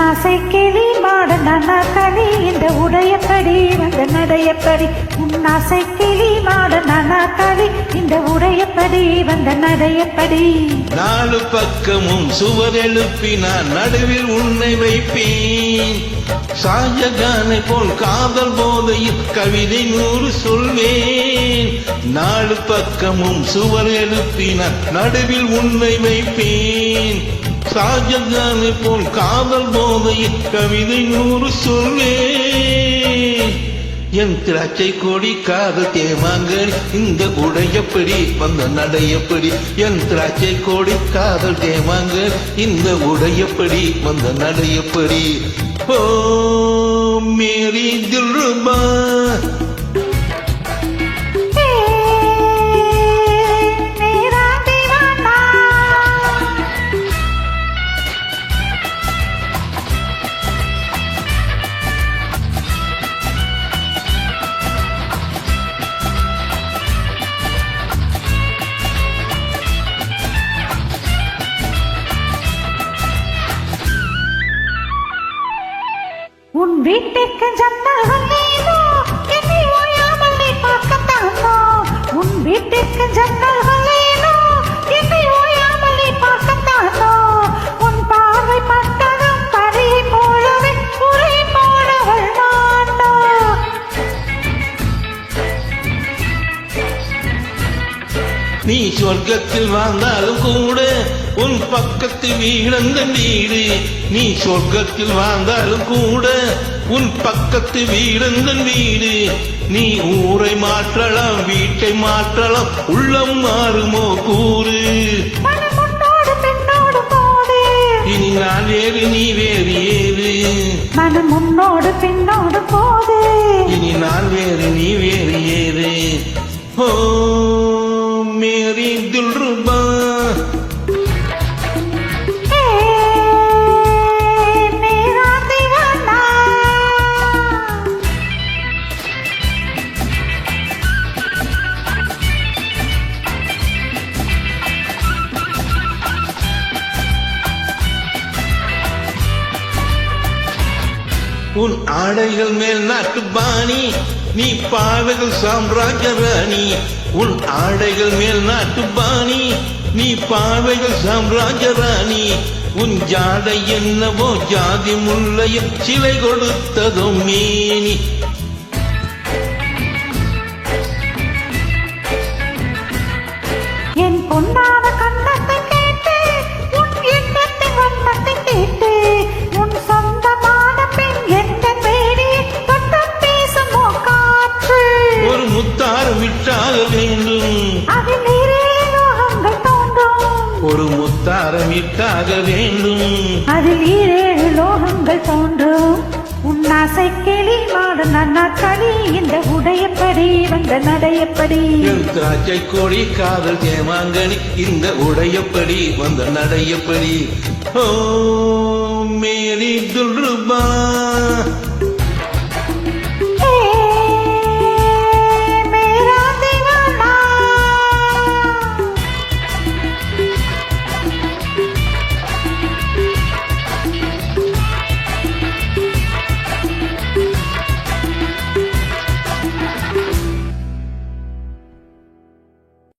உன்னாசை கிளி மாட நனாக்களி இந்த உடையப்படி வந்த நடையப்படி உன்னாசை கிளி மாட நனாக்களி இந்த உடையப்படி வந்த நடையப்படி நாலு பக்கமும் சுவர் எழுப்பி நான் நடுவில் உன்னை வைப்பேன் ஷாஜகானை போல் காதல் போதையில் கவிதை 100 சொல்வேன் நாலு பக்கமும் சுவர் எழுப்பி நான் நடுவில் உன்னை வைப்பேன் ஷாஜகானை போல் காதல் போதையில் கவிதை 100 சொல்வேன் என் திராட்சை கொடி காதல் தேமாங்கனி இந்த உடையப்படி வந்த நடையப்படி என் திராட்சை கொடி காதல் தேமாங்கனி இந்த உடையப்படி வந்த நடையப்படி ஓ மேரி தில்ருபா உன் வீட்டுக்கு ஜன்னல்கள் வேணோ என்னை ஓயாமல் நீ பார்க்கத்தானோ உன் வீட்டுக்கு ஜன்னல்கள் வேணோ என்னை ஓயாமல் நீ பார்க்கத்தானோ உன் பார்வை பட்டதும் பறியை போலவே உரை போலவள் நானோ நீ சொர்க்கத்தில் வாழ்ந்தாலும் கூட உன் பக்கத்து வீழந்த வீடு நீ சொர்க்கத்தில் வாழ்ந்தாலும் கூட உன் பக்கத்து வீழந்த வீடு நீ ஊரை மாற்றலாம் வீட்டை மாற்றலாம் உள்ளம் மாறுமோ கூறு இனி நான் வேறு நீ வேறு ஏறு மனம் முன்னோடு பின்னோடு போது இனி நான் வேறு நீ வேறு ஏறு ஓ மேரி தில்ருபா உன் ஆடைகள் மேல் நாட்டு பாணி நீ பாவைகள் சாம்ராஜ்ய ராணி உன் ஆடைகள் மேல் நாட்டு பாணி நீ பாவைகள் சாம்ராஜ்ய ராணி உன் ஜாடை என்னவோ ஜாதி முல்லையும் சிலை கொடுத்ததும் மேனி என் பொன்னான கண்ணத்தை கேட்டு உன் எண்ணத்தை வண்ணத்தை கேட்டு உன் சொந்தமான பெண் எந்த பேடி தொட்டு பேசுமோ காற்று ஒரு முத்தாரம் விட்டாக வேண்டும் அதில் 7 லோகங்கள் தோன்றும் ஒரு முத்தாரம் விட்டாக வேண்டும் அதில் 7 லோகங்கள் தோன்றும் உன்னாசை கிளி மாட நன்னாக்களி இந்த உடையப்படி வந்த நடையப்படி என் திராட்சை கொடி காதல் தேமாங்கனி இந்த உடையப்படி வந்த நடையப்படி ஓ மேரி துல்ருபா